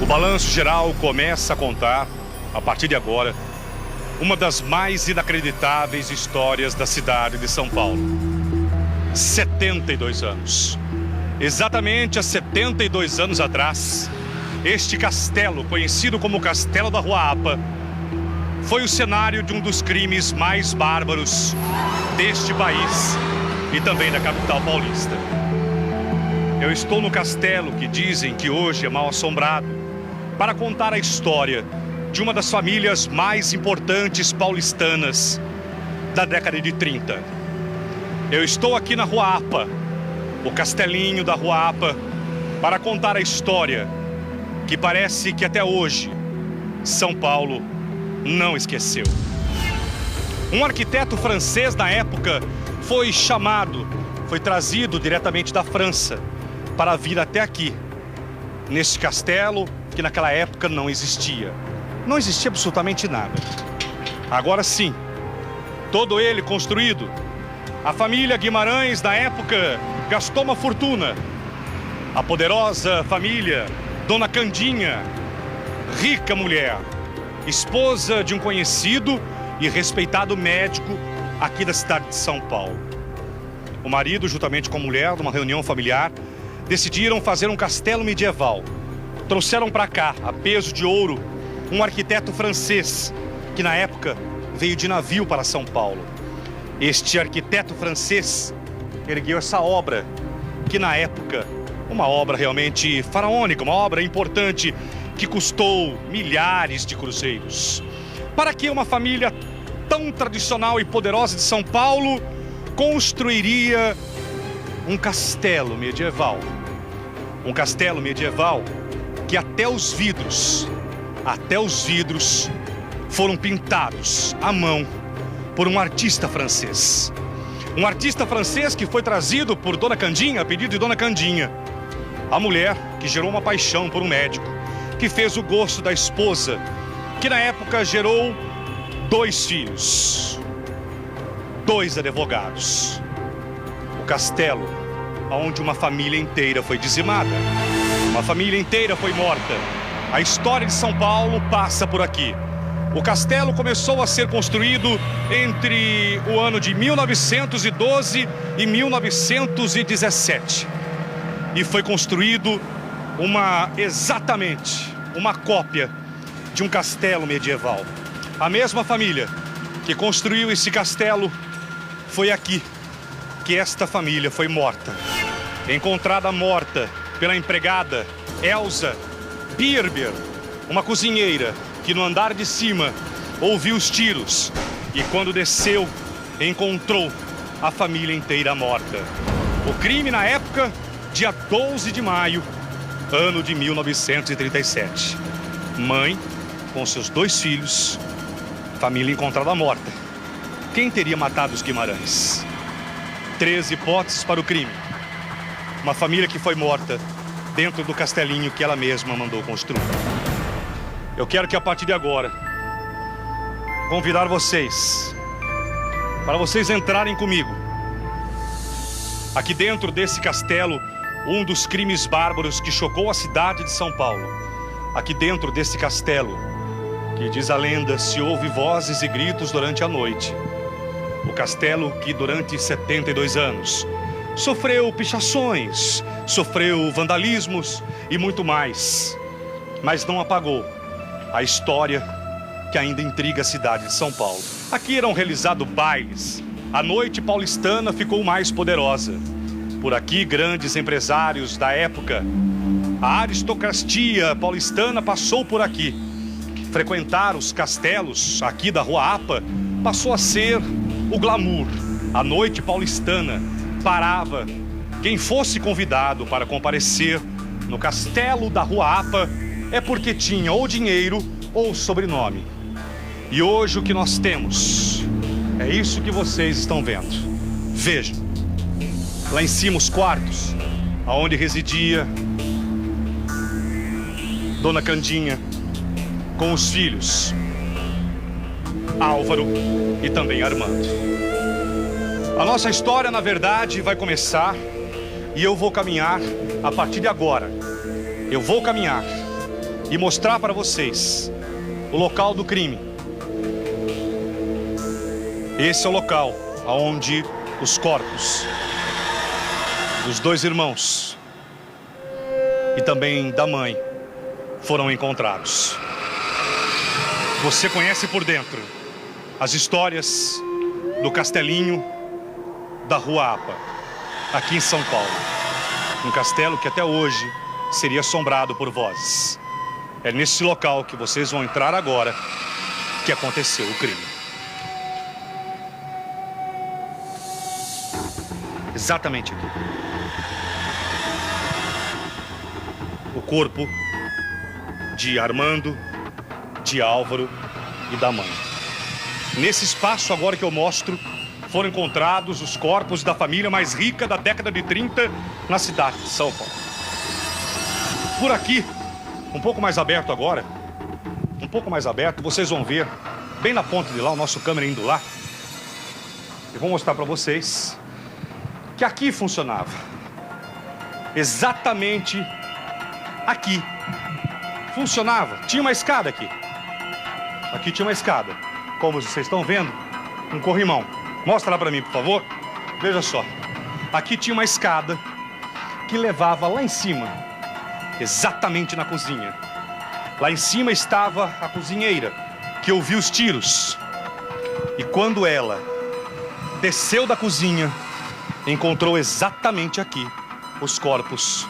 O balanço geral começa a contar, a partir de agora, uma das mais inacreditáveis histórias da cidade de São Paulo. 72 anos. Exatamente há 72 anos atrás, este castelo, conhecido como Castelo da Rua Apa, foi o cenário de um dos crimes mais bárbaros deste país e também da capital paulista. Eu estou no castelo que dizem que hoje é mal assombrado para contar a história de uma das famílias mais importantes paulistanas da década de 30. Eu estou aqui na Rua Apa, o castelinho da Rua Apa, para contar a história que parece que até hoje São Paulo não esqueceu. Um arquiteto francês na época foi trazido diretamente da França para vir até aqui, nesse castelo que naquela época não existia. Não existia absolutamente nada. Agora sim, todo ele construído. A família Guimarães, na época, gastou uma fortuna. A poderosa família Dona Candinha, rica mulher, esposa de um conhecido e respeitado médico aqui da cidade de São Paulo. O marido, juntamente com a mulher, numa reunião familiar, decidiram fazer um castelo medieval. Trouxeram para cá, a peso de ouro, um arquiteto francês, que na época veio de navio para São Paulo. Este arquiteto francês ergueu essa obra, que na época, uma obra realmente faraônica, uma obra importante, que custou milhares de cruzeiros. Para que uma família tão tradicional e poderosa de São Paulo construiria um castelo medieval. Um castelo medieval que até os vidros foram pintados à mão por um artista francês. Um artista francês que foi trazido por Dona Candinha, a pedido de Dona Candinha. A mulher que gerou uma paixão por um médico, que fez o gosto da esposa, que na época gerou 2 filhos, 2 advogados. O castelo onde uma família inteira foi dizimada, uma família inteira foi morta. A história de São Paulo passa por aqui. O castelo começou a ser construído entre o ano de 1912 e 1917. E foi construído exatamente uma cópia de um castelo medieval. A mesma família que construiu esse castelo, foi aqui que esta família foi morta. Encontrada morta pela empregada Elsa Birber, uma cozinheira que no andar de cima ouviu os tiros e quando desceu encontrou a família inteira morta. O crime na época, dia 12 de maio, ano de 1937. Mãe com seus 2 filhos, família encontrada morta. Quem teria matado os Guimarães? 3 hipóteses para o crime. Uma família que foi morta dentro do castelinho que ela mesma mandou construir. Eu quero que a partir de agora convidar vocês para vocês entrarem comigo aqui dentro desse castelo, um dos crimes bárbaros que chocou a cidade de São Paulo. Aqui dentro desse castelo, que diz a lenda, se ouve vozes e gritos durante a noite. O castelo que durante 72 anos sofreu pichações, sofreu vandalismos e muito mais, mas não apagou a história que ainda intriga a cidade de São Paulo. Aqui eram realizados bailes, a noite paulistana ficou mais poderosa. Por aqui, grandes empresários da época, a aristocracia paulistana passou por aqui. Frequentar os castelos aqui da Rua Apa passou a ser o glamour. A noite paulistana parava. Quem fosse convidado para comparecer no castelo da Rua Apa é porque tinha ou dinheiro ou sobrenome. E hoje o que nós temos é isso que vocês estão vendo. Vejam, lá em cima os quartos, aonde residia Dona Candinha com os filhos Álvaro e também Armando. A nossa história, na verdade, vai começar e eu vou caminhar a partir de agora. Eu vou caminhar e mostrar para vocês o local do crime. Esse é o local onde os corpos dos 2 irmãos e também da mãe foram encontrados. Você conhece por dentro as histórias do Castelinho da Rua APA, aqui em São Paulo. Um castelo que até hoje seria assombrado por vozes. É nesse local que vocês vão entrar agora que aconteceu o crime. Exatamente aqui. O corpo de Armando, de Álvaro e da mãe. Nesse espaço agora que eu mostro, foram encontrados os corpos da família mais rica da década de 30 na cidade de São Paulo. Por aqui, um pouco mais aberto agora, um pouco mais aberto, vocês vão ver, bem na ponta de lá, o nosso câmera indo lá. Eu vou mostrar para vocês que aqui funcionava. Exatamente aqui. Funcionava. Tinha uma escada aqui. Aqui tinha uma escada. Como vocês estão vendo, um corrimão. Mostra lá para mim, por favor. Veja só. Aqui tinha uma escada que levava lá em cima, exatamente na cozinha. Lá em cima estava a cozinheira, que ouviu os tiros. E quando ela desceu da cozinha, encontrou exatamente aqui os corpos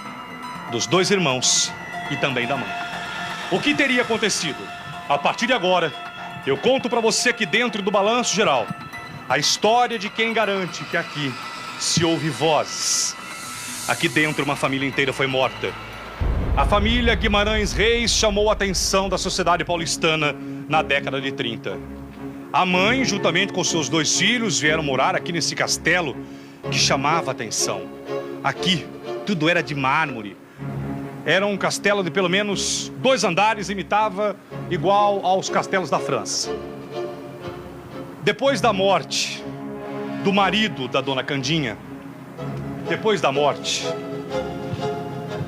dos 2 irmãos e também da mãe. O que teria acontecido? A partir de agora, eu conto para você aqui dentro do Balanço Geral a história de quem garante que aqui se ouve vozes. Aqui dentro uma família inteira foi morta. A família Guimarães Reis chamou a atenção da sociedade paulistana na década de 30. A mãe, juntamente com seus 2 filhos, vieram morar aqui nesse castelo que chamava a atenção. Aqui tudo era de mármore. Era um castelo de pelo menos 2 andares, imitava igual aos castelos da França. Depois da morte do marido da dona Candinha, depois da morte,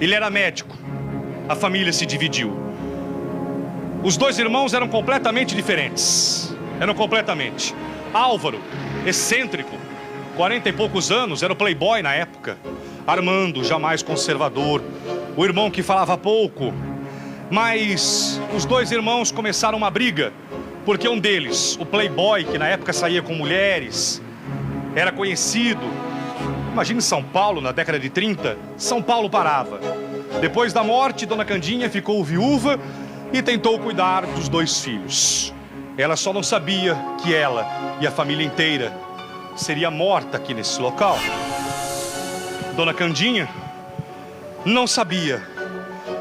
ele era médico, a família se dividiu. Os 2 irmãos eram completamente diferentes. Eram completamente. Álvaro, excêntrico, 40 e poucos anos, era o playboy na época. Armando, jamais conservador, o irmão que falava pouco. Mas os 2 irmãos começaram uma briga, porque um deles, o playboy, que na época saía com mulheres, era conhecido. Imagine São Paulo na década de 30, São Paulo parava. Depois da morte, dona Candinha ficou viúva e tentou cuidar dos 2 filhos. Ela só não sabia que ela e a família inteira seria morta aqui nesse local. Dona Candinha não sabia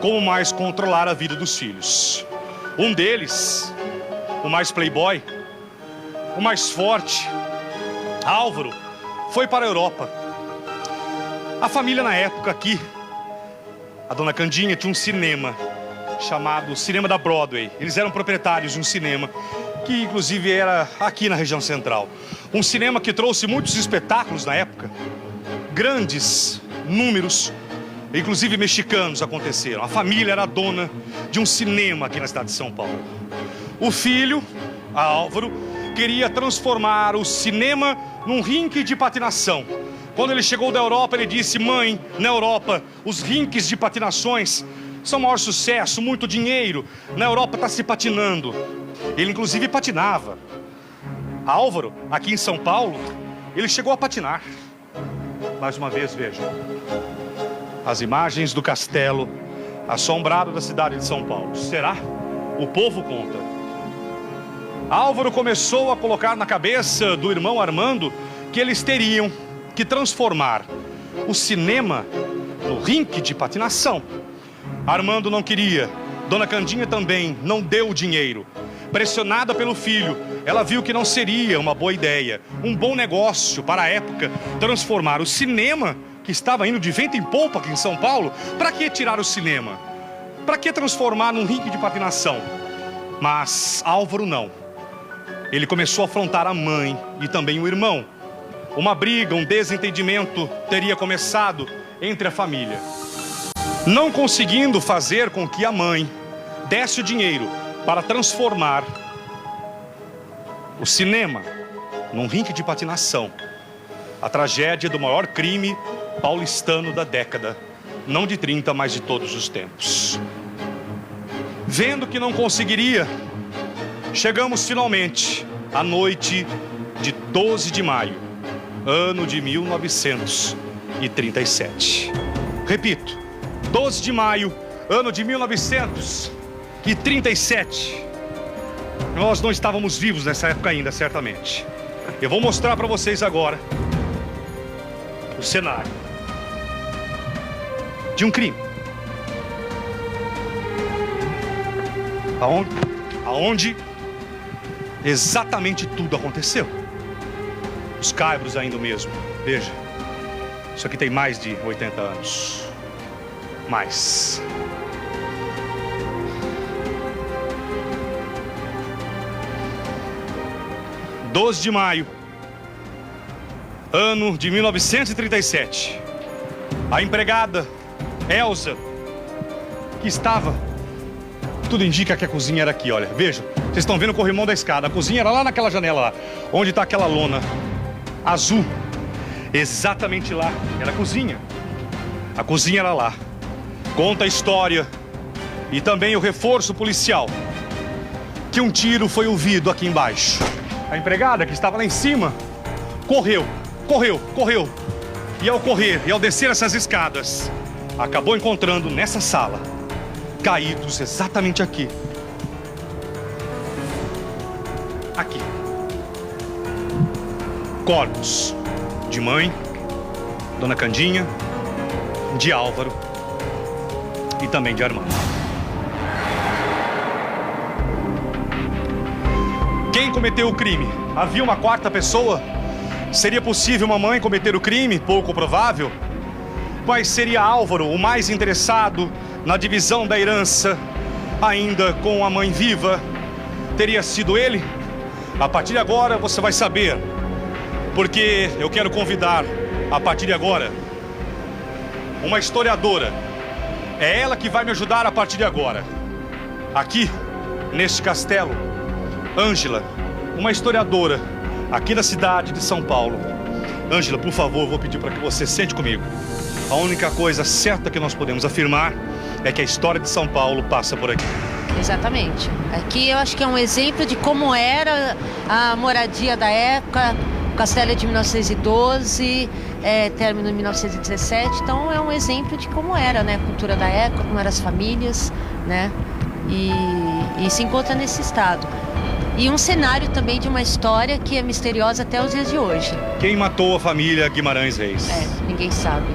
como mais controlar a vida dos filhos. Um deles, o mais playboy, o mais forte, Álvaro, foi para a Europa. A família na época aqui, a dona Candinha tinha um cinema chamado Cinema da Broadway. Eles eram proprietários de um cinema que inclusive era aqui na região central. Um cinema que trouxe muitos espetáculos na época. Grandes números, inclusive mexicanos, aconteceram. A família era dona de um cinema aqui na cidade de São Paulo. O filho, Álvaro, queria transformar o cinema num rinque de patinação. Quando ele chegou da Europa, ele disse: mãe, na Europa, os rinques de patinações são o maior sucesso, muito dinheiro. Na Europa está se patinando. Ele inclusive patinava. Álvaro, aqui em São Paulo, ele chegou a patinar. Mais uma vez, vejam as imagens do castelo assombrado da cidade de São Paulo. Será? O povo conta. Álvaro começou a colocar na cabeça do irmão Armando que eles teriam que transformar o cinema no rinque de patinação. Armando não queria. Dona Candinha também não deu o dinheiro. Pressionada pelo filho, ela viu que não seria uma boa ideia, um bom negócio para a época, transformar o cinema, que estava indo de vento em polpa aqui em São Paulo. Para que tirar o cinema? Para que transformar num rinque de patinação? Mas Álvaro não. Ele começou a afrontar a mãe e também o irmão. Uma briga, um desentendimento teria começado entre a família. Não conseguindo fazer com que a mãe desse o dinheiro para transformar o cinema num ringue de patinação. A tragédia do maior crime paulistano da década, não de 30, mas de todos os tempos. Vendo que não conseguiria, chegamos finalmente à noite de 12 de maio, ano de 1937. Repito, 12 de maio, ano de 1937. Nós não estávamos vivos nessa época ainda, certamente. Eu vou mostrar para vocês agora o cenário de um crime. Aonde exatamente tudo aconteceu. Os caibros ainda o mesmo. Veja, isso aqui tem mais de 80 anos. Mais. – 12 de maio, ano de 1937. A empregada Elza, que estava... Tudo indica que a cozinha era aqui, olha. Veja, vocês estão vendo o corrimão da escada. A cozinha era lá naquela janela lá, onde está aquela lona azul. Exatamente lá era a cozinha. A cozinha era lá. Conta a história e também o reforço policial que um tiro foi ouvido aqui embaixo. A empregada que estava lá em cima correu. E ao correr e ao descer essas escadas, acabou encontrando nessa sala, caídos exatamente aqui. Aqui. Corpos de mãe, Dona Candinha, de Álvaro e também de Armando. Quem cometeu o crime? Havia uma quarta pessoa? Seria possível uma mãe cometer o crime? Pouco provável. Mas seria Álvaro o mais interessado na divisão da herança, ainda com a mãe viva? Teria sido ele? A partir de agora você vai saber, porque eu quero convidar, a partir de agora, uma historiadora. É ela que vai me ajudar a partir de agora. Aqui, neste castelo, Ângela, uma historiadora aqui da cidade de São Paulo. Ângela, por favor, eu vou pedir para que você sente comigo. A única coisa certa que nós podemos afirmar é que a história de São Paulo passa por aqui. Exatamente. Aqui eu acho que é um exemplo de como era a moradia da época. O castelo é de 1912, término em 1917. Então é um exemplo de como era, né, a cultura da época, como eram as famílias, né? E se encontra nesse estado. E um cenário também de uma história que é misteriosa até os dias de hoje. Quem matou a família Guimarães Reis? Ninguém sabe.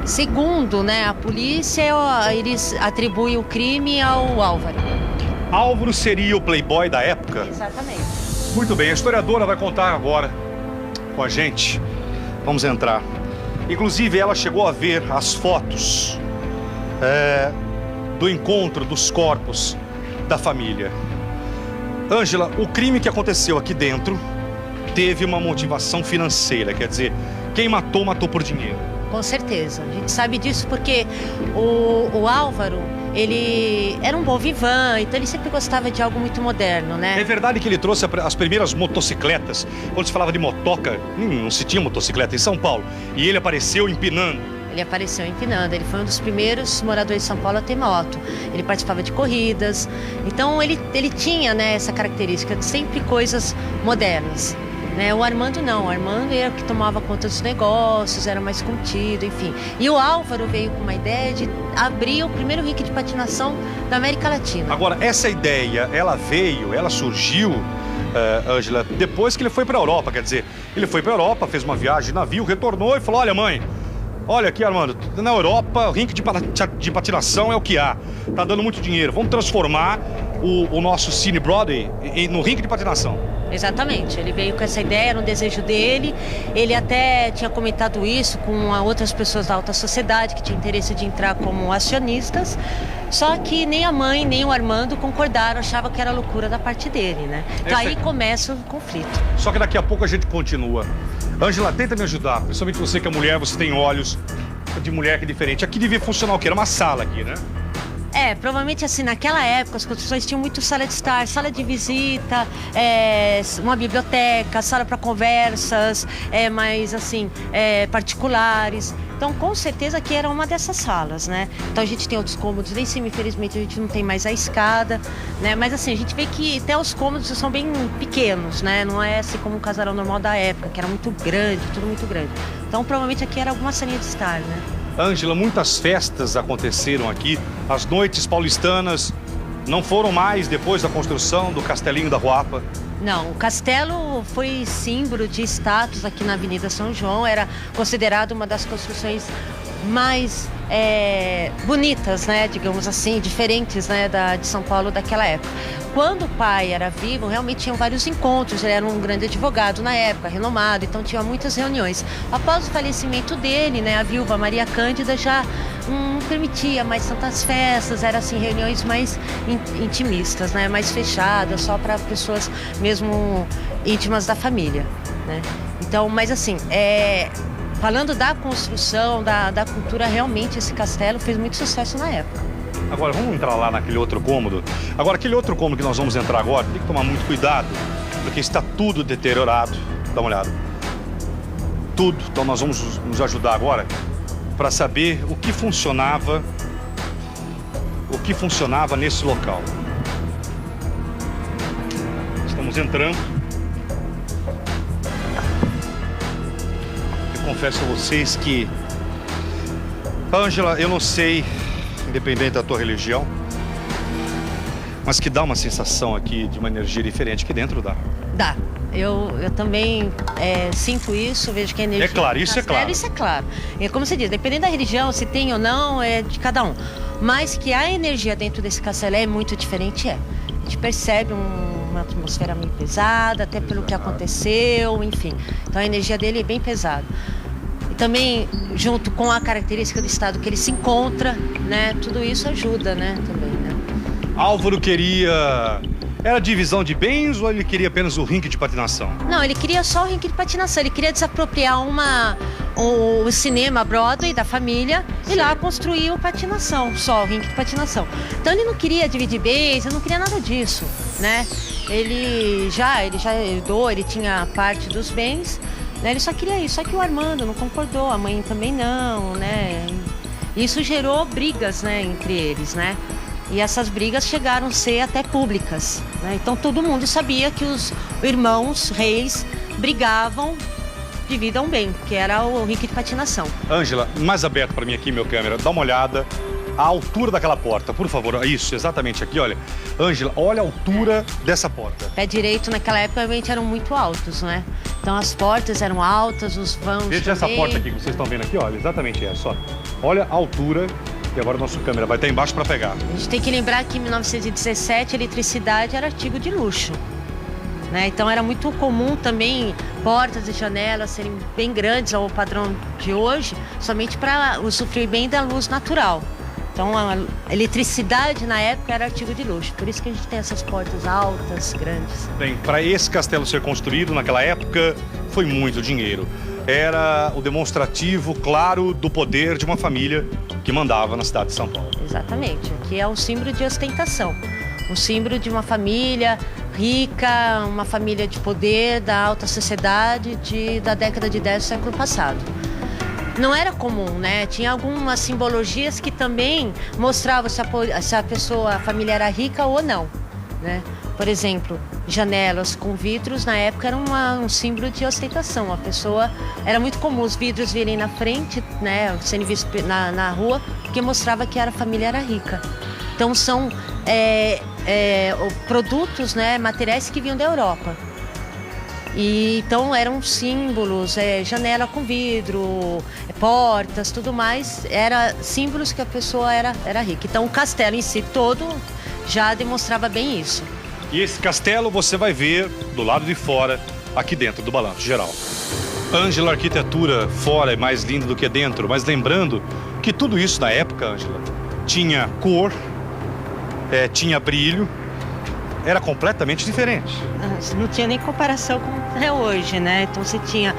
Segundo, né, a polícia, eles atribuem o crime ao Álvaro. Álvaro seria o playboy da época? Exatamente. Muito bem, a historiadora vai contar agora com a gente. Vamos entrar. Inclusive, ela chegou a ver as fotos do encontro dos corpos da família. Ângela, o crime que aconteceu aqui dentro teve uma motivação financeira, quer dizer, quem matou, matou por dinheiro. Com certeza, a gente sabe disso porque o Álvaro, ele era um bom vivan, então ele sempre gostava de algo muito moderno, né? É verdade que ele trouxe as primeiras motocicletas. Quando se falava de motoca, não se tinha motocicleta em São Paulo, e ele apareceu empinando. Ele apareceu empinando, ele foi um dos primeiros moradores de São Paulo a ter moto. Ele participava de corridas, então ele tinha, né, essa característica de sempre coisas modernas. Né? O Armando não, o Armando era o que tomava conta dos negócios, era mais contido, enfim. E o Álvaro veio com uma ideia de abrir o primeiro ringue de patinação da América Latina. Agora, essa ideia, ela surgiu, Ângela, depois que ele foi para a Europa, quer dizer, ele foi para a Europa, fez uma viagem de navio, retornou e falou, olha mãe, olha aqui, Armando, na Europa o ringue de patinação é o que há, tá dando muito dinheiro, vamos transformar o nosso Cine Broadway no ringue de patinação. Exatamente, ele veio com essa ideia, era um desejo dele, ele até tinha comentado isso com outras pessoas da alta sociedade que tinham interesse de entrar como acionistas, só que nem a mãe nem o Armando concordaram, achavam que era loucura da parte dele, né? Então aí começa o conflito. Só que daqui a pouco a gente continua. Ângela, tenta me ajudar, principalmente você que é mulher, você tem olhos de mulher que é diferente. Aqui devia funcionar o quê? Era uma sala aqui, né? Provavelmente assim, naquela época as construções tinham muito sala de estar, sala de visita, uma biblioteca, sala para conversas, mais assim, particulares. Então, com certeza que era uma dessas salas, né? Então a gente tem outros cômodos lá em cima, infelizmente a gente não tem mais a escada, né? Mas assim, a gente vê que até os cômodos são bem pequenos, né? Não é assim como um casarão normal da época, que era muito grande, tudo muito grande. Então, provavelmente aqui era alguma salinha de estar, né? Ângela, muitas festas aconteceram aqui. As noites paulistanas não foram mais depois da construção do Castelinho da Ruapa? Não, o castelo foi símbolo de status aqui na Avenida São João, era considerado uma das construções mais bonitas, né, digamos assim, diferentes, né, de São Paulo daquela época. Quando o pai era vivo, realmente tinham vários encontros, ele era um grande advogado na época, renomado, então tinha muitas reuniões. Após o falecimento dele, né, a viúva Maria Cândida já não permitia mais tantas festas, eram assim, reuniões mais intimistas, né, mais fechadas, só para pessoas mesmo íntimas da família, né. Então, mas assim, falando da construção, da cultura, realmente esse castelo fez muito sucesso na época. Agora, vamos entrar lá naquele outro cômodo. Agora, aquele outro cômodo que nós vamos entrar agora, tem que tomar muito cuidado, porque está tudo deteriorado. Dá uma olhada. Tudo. Então, nós vamos nos ajudar agora para saber o que funcionava nesse local. Estamos entrando. Confesso a vocês que, Ângela, eu não sei, independente da tua religião, mas que dá uma sensação aqui de uma energia diferente aqui dentro dá. Dá. Eu também sinto isso, vejo que a energia... É claro, isso é claro. Isso é claro. E como você diz, dependendo da religião, se tem ou não, é de cada um. Mas que a energia dentro desse castelo é muito diferente, A gente percebe uma atmosfera meio pesada, até pelo que aconteceu, enfim. Então a energia dele é bem pesada. E também, junto com a característica do estado que ele se encontra, né? Tudo isso ajuda, né? Também, né? Álvaro queria... Era divisão de bens ou ele queria apenas o rink de patinação? Não, ele queria só o rink de patinação. Ele queria desapropriar o cinema Broadway da família e lá construir o patinação, só o rink de patinação. Então ele não queria dividir bens, ele não queria nada disso, né? Ele já herdou, ele tinha parte dos bens, né? Ele só queria isso, só que o Armando não concordou, a mãe também não, né? Isso gerou brigas, né, entre eles, né? E essas brigas chegaram a ser até públicas, né? Então todo mundo sabia que os irmãos reis brigavam devido a um bem, que era o rink de patinação. Ângela, mais aberto para mim aqui, meu câmera, dá uma olhada. A altura daquela porta, por favor. Isso, exatamente aqui, olha. Ângela, olha a altura dessa porta. Pé direito naquela época realmente eram muito altos, né? Então as portas eram altas, os vãos Veja também. essa porta aqui que vocês estão vendo aqui, olha, exatamente essa, ó. Olha a altura. E agora a nossa câmera vai estar embaixo para pegar. A gente tem que lembrar que em 1917 a eletricidade era artigo de luxo, né? Então era muito comum também portas e janelas serem bem grandes ao padrão de hoje, somente para usufruir bem da luz natural. Então a eletricidade na época era artigo de luxo, por isso que a gente tem essas portas altas, grandes. Bem, para esse castelo ser construído naquela época foi muito dinheiro. Era o demonstrativo claro do poder de uma família que mandava na cidade de São Paulo. Exatamente, aqui é um símbolo de ostentação, um símbolo de uma família rica, uma família de poder da alta sociedade da década de 10 do século passado. Não era comum, né? Tinha algumas simbologias que também mostravam se a família era rica ou não, né? Por exemplo, janelas com vidros na época era um símbolo de ostentação. A pessoa, era muito comum os vidros virem na frente, né, sendo vistos na rua, porque mostrava que a família era rica. Então são produtos, né, materiais que vinham da Europa. E então eram símbolos, janela com vidro, portas, tudo mais, era símbolos que a pessoa era rica. Então o castelo em si todo já demonstrava bem isso. E esse castelo você vai ver do lado de fora, aqui dentro do Balanço Geral. Ângela, a arquitetura fora é mais linda do que dentro, mas lembrando que tudo isso na época, Ângela, tinha cor, tinha brilho era completamente diferente. Não tinha nem comparação com é hoje, né? Então você tinha,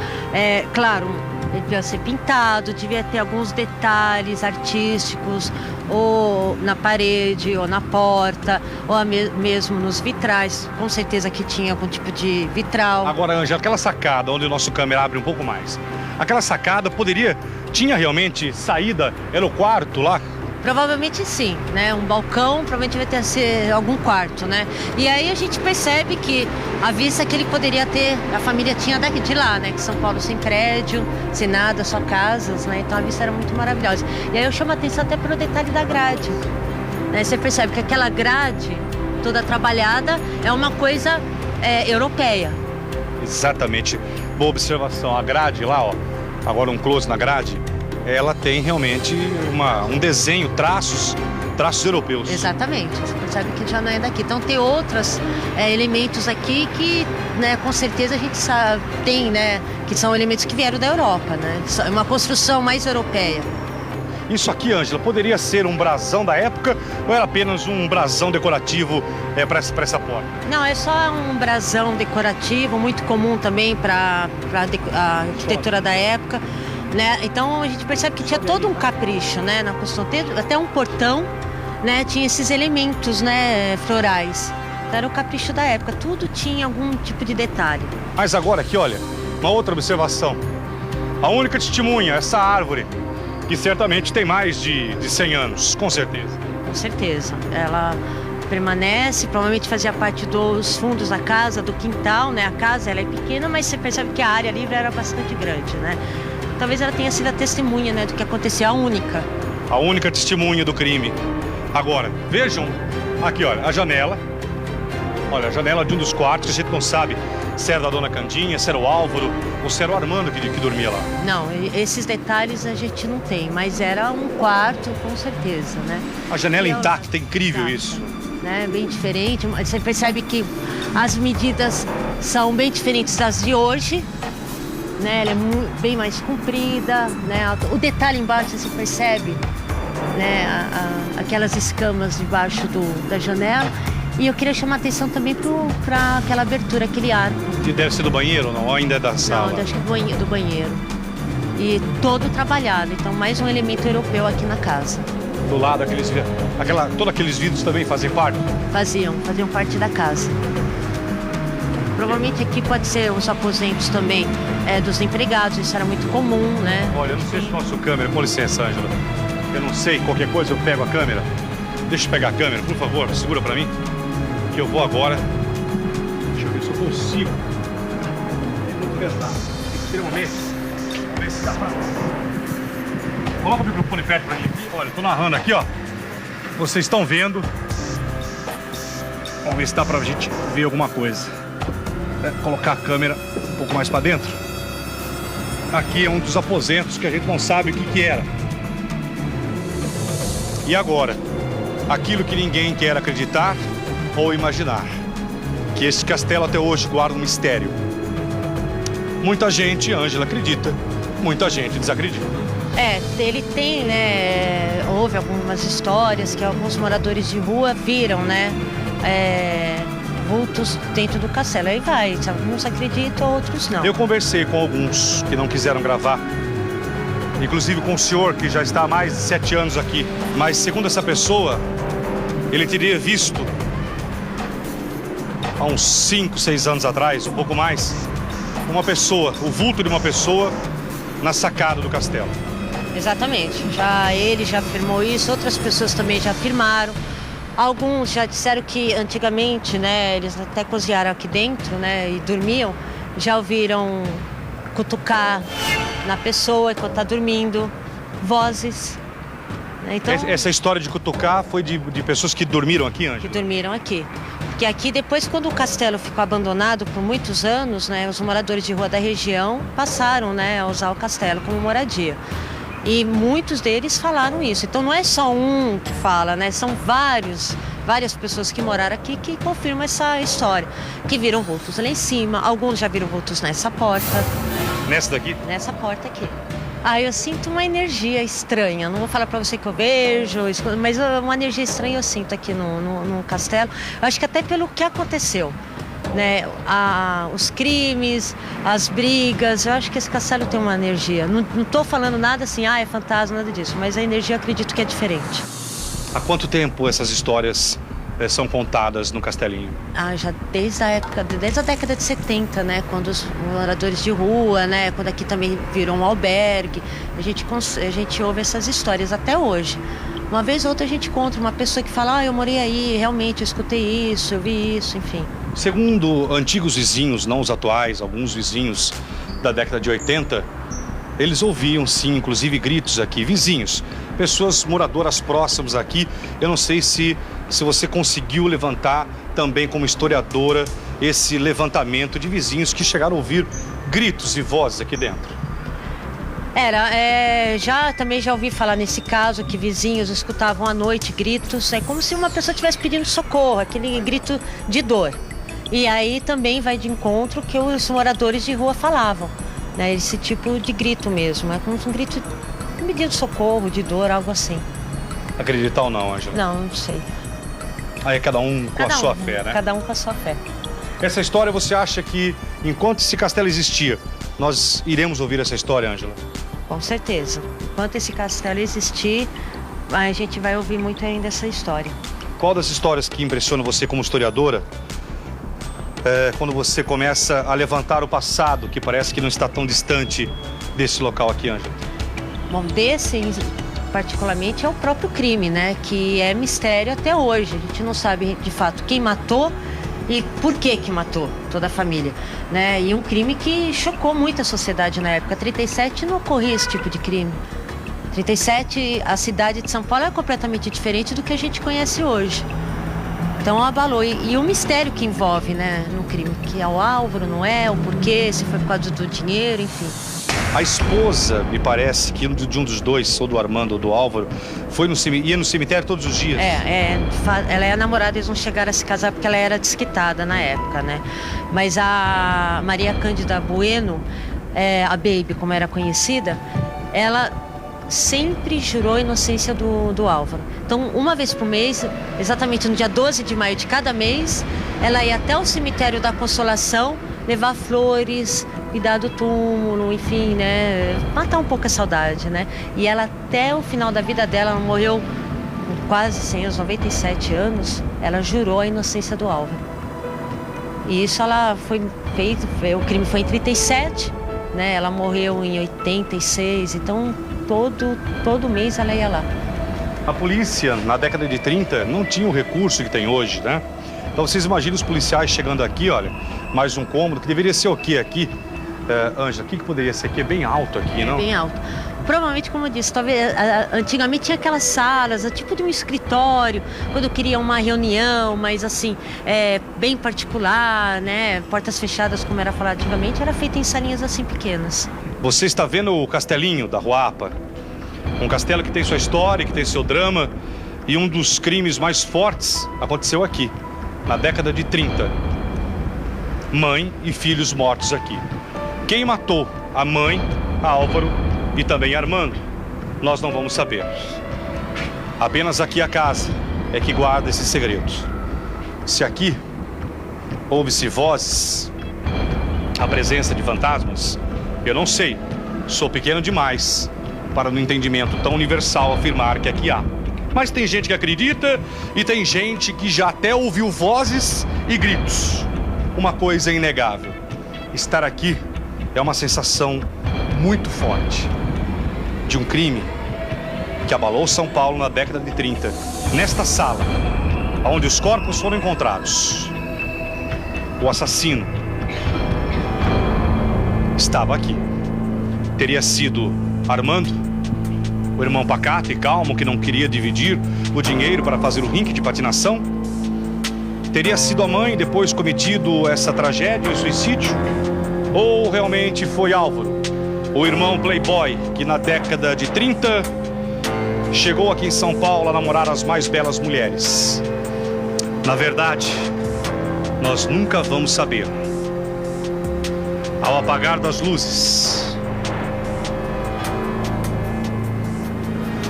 claro, ele devia ser pintado, devia ter alguns detalhes artísticos, ou na parede, ou na porta, ou mesmo nos vitrais. Com certeza que tinha algum tipo de vitral. Agora, Ângela, aquela sacada onde o nosso câmera abre um pouco mais, aquela sacada tinha realmente saída? Era o quarto lá? Provavelmente sim, né? Um balcão, provavelmente vai ter ser algum quarto, né? E aí a gente percebe que a vista que ele poderia ter, a família tinha daqui de lá, né? Que São Paulo sem prédio, sem nada, só casas, né? Então a vista era muito maravilhosa. E aí eu chamo a atenção até pelo detalhe da grade, né? Você percebe que aquela grade toda trabalhada é uma coisa europeia. Exatamente. Boa observação. A grade lá, ó, agora um close na grade, ela tem realmente um desenho, traços europeus. Exatamente, você percebe que já não é daqui. Então tem outros elementos aqui que, né, com certeza a gente sabe, tem, né, que são elementos que vieram da Europa, né? É uma construção mais europeia. Isso aqui, Ângela, poderia ser um brasão da época ou era apenas um brasão decorativo para essa porta? Não, é só um brasão decorativo, muito comum também para a arquitetura da época. Né? Então a gente percebe que tinha todo um capricho, né, na construção, até um portão, né, tinha esses elementos, né, florais. Então era o capricho da época, tudo tinha algum tipo de detalhe. Mas agora aqui, olha, uma outra observação. A única testemunha, essa árvore, que certamente tem mais de 100 anos, com certeza. Com certeza, ela permanece, provavelmente fazia parte dos fundos da casa, do quintal, né, a casa ela é pequena, mas você percebe que a área livre era bastante grande, né. Talvez ela tenha sido a testemunha, né, do que aconteceu, a única. A única testemunha do crime. Agora, vejam aqui, olha, a janela. Olha, a janela de um dos quartos, que a gente não sabe se era da dona Candinha, se era o Álvaro ou se era o Armando que dormia lá. Não, esses detalhes a gente não tem, mas era um quarto com certeza, né? A janela intacta, é incrível isso. Né, bem diferente, você percebe que as medidas são bem diferentes das de hoje. Né, ela é bem mais comprida, né, o detalhe embaixo você percebe, né, aquelas escamas debaixo da janela. E eu queria chamar a atenção também para aquela abertura, aquele arco. Que deve ser do banheiro, não? Ou ainda é da sala? Não, acho que do banheiro. E todo trabalhado, então mais um elemento europeu aqui na casa. Do lado, todos aqueles vidros também fazem parte? Faziam parte da casa. Provavelmente aqui pode ser os aposentos também dos empregados, isso era muito comum, né? Olha, eu não sei se nosso câmera, com licença, Ângela. Eu não sei, qualquer coisa eu pego a câmera. Deixa eu pegar a câmera, por favor, segura pra mim. Que eu vou agora. Deixa eu ver se eu consigo. É muito pesado, extremamente. Vamos ver se dá pra... Coloca o microfone perto pra mim aqui. Olha, eu tô narrando aqui, ó. Vocês estão vendo. Vamos ver se dá pra gente ver alguma coisa. Colocar a câmera um pouco mais para dentro. Aqui é um dos aposentos que a gente não sabe o que era. E agora, aquilo que ninguém quer acreditar ou imaginar, que esse castelo até hoje guarda um mistério. Muita gente, Ângela, acredita, muita gente desacredita. Ele tem, né, houve algumas histórias que alguns moradores de rua viram, né, vultos dentro do castelo. Aí vai, alguns acreditam, outros não. Eu conversei com alguns que não quiseram gravar, inclusive com o senhor que já está há mais de 7 anos aqui. Mas segundo essa pessoa, ele teria visto há uns 5, 6 anos atrás, um pouco mais, uma pessoa, o vulto de uma pessoa na sacada do castelo. Exatamente, ele já afirmou isso, outras pessoas também já afirmaram. Alguns já disseram que antigamente, né, eles até cozinharam aqui dentro, né, e dormiam, já ouviram cutucar na pessoa enquanto está dormindo, vozes. Né? Então, essa história de cutucar foi de pessoas que dormiram aqui, Ângela? Que dormiram aqui. Porque aqui, depois, quando o castelo ficou abandonado por muitos anos, né, os moradores de rua da região passaram, né, a usar o castelo como moradia. E muitos deles falaram isso. Então não é só um que fala, né? São várias pessoas que moraram aqui que confirmam essa história. Que viram vultos lá em cima, alguns já viram vultos nessa porta. Nessa daqui? Nessa porta aqui. Ah, eu sinto uma energia estranha. Não vou falar para você que eu vejo, mas uma energia estranha eu sinto aqui no castelo. Eu acho que até pelo que aconteceu, né? Os crimes, as brigas. Eu acho que esse castelo tem uma energia. Não estou falando nada assim, é fantasma, nada disso. Mas a energia eu acredito que é diferente. Há quanto tempo essas histórias são contadas no Castelinho? Já desde a década de 70, né? Quando os moradores de rua, né? Quando aqui também virou um albergue, a gente ouve essas histórias até hoje. Uma vez ou outra a gente encontra uma pessoa que fala, eu morei aí, realmente, eu escutei isso, eu vi isso, enfim. Segundo antigos vizinhos, não os atuais, alguns vizinhos da década de 80, eles ouviam sim, inclusive gritos aqui, vizinhos, pessoas moradoras próximas aqui. Eu não sei se você conseguiu levantar também como historiadora esse levantamento de vizinhos que chegaram a ouvir gritos e vozes aqui dentro. Também já ouvi falar nesse caso que vizinhos escutavam à noite gritos, é como se uma pessoa estivesse pedindo socorro, aquele grito de dor. E aí também vai de encontro que os moradores de rua falavam, né? Esse tipo de grito mesmo, é como um grito pedindo socorro, de dor, algo assim. Acreditar ou não, Ângela? Não sei. Aí é cada um com a sua fé, né? Cada um com a sua fé. Essa história, você acha que enquanto esse castelo existia, nós iremos ouvir essa história, Ângela? Com certeza. Enquanto esse castelo existir, a gente vai ouvir muito ainda essa história. Qual das histórias que impressiona você como historiadora quando você começa a levantar o passado, que parece que não está tão distante desse local aqui, Ângela? Bom, desse particularmente é o próprio crime, né? Que é mistério até hoje. A gente não sabe de fato quem matou e por que matou toda a família, né? E um crime que chocou muito a sociedade na época. 37 não ocorria esse tipo de crime. 37, a cidade de São Paulo é completamente diferente do que a gente conhece hoje. Então abalou. E o mistério que envolve, né, no crime, que é o Álvaro, não é, o porquê, se foi por causa do dinheiro, enfim. A esposa, me parece que de um dos dois, ou do Armando ou do Álvaro, ia no cemitério todos os dias. Ela é a namorada, eles não chegaram a se casar porque ela era desquitada na época, né? Mas a Maria Cândida Bueno, a Baby, como era conhecida, ela sempre jurou a inocência do Álvaro. Então, uma vez por mês, exatamente no dia 12 de maio de cada mês, ela ia até o cemitério da Consolação, levar flores, cuidar do túmulo, enfim, né? Matar um pouco a saudade, né? E ela, até o final da vida dela, ela morreu com quase 100 anos, 97 anos, ela jurou a inocência do Álvaro. E isso ela foi feito, o crime foi em 37, né? Ela morreu em 86, então todo mês ela ia lá. A polícia, na década de 30, não tinha o recurso que tem hoje, né? Então vocês imaginam os policiais chegando aqui, olha, mais um cômodo, que deveria ser o quê aqui? Ângela, o que poderia ser aqui? É bem alto aqui, não? É bem alto. Provavelmente, como eu disse, talvez, antigamente tinha aquelas salas, tipo de um escritório, quando queria uma reunião, mas assim, bem particular, né? Portas fechadas, como era falado antigamente, era feita em salinhas assim pequenas. Você está vendo o Castelinho da Ruapa? Um castelo que tem sua história, que tem seu drama, e um dos crimes mais fortes aconteceu aqui, na década de 30. Mãe e filhos mortos aqui. Quem matou a mãe, Álvaro e também Armando, nós não vamos saber. Apenas aqui a casa é que guarda esse segredo. Se aqui ouve-se vozes, a presença de fantasmas, eu não sei, sou pequeno demais para no entendimento tão universal afirmar que aqui há. Mas tem gente que acredita e tem gente que já até ouviu vozes e gritos. Uma coisa é inegável, estar aqui é uma sensação muito forte de um crime que abalou São Paulo na década de 30. Nesta sala, onde os corpos foram encontrados, o assassino estava aqui. Teria sido Armando, o irmão pacato e calmo que não queria dividir o dinheiro para fazer o rink de patinação? Teria sido a mãe depois cometido essa tragédia, o suicídio? Ou realmente foi Álvaro, o irmão playboy que na década de 30 chegou aqui em São Paulo a namorar as mais belas mulheres? Na verdade, nós nunca vamos saber. Ao apagar das luzes,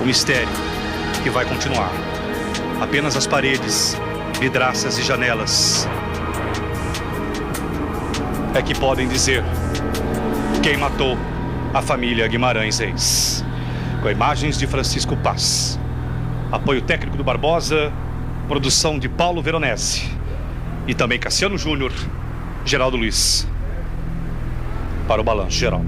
O mistério que vai continuar. Apenas as paredes, vidraças e janelas é que podem dizer quem matou a família Guimarães Reis. Com imagens de Francisco Paz. Apoio técnico do Barbosa, produção de Paulo Veronese. E também Cassiano Júnior, Geraldo Luiz. Para o Balanço Geral.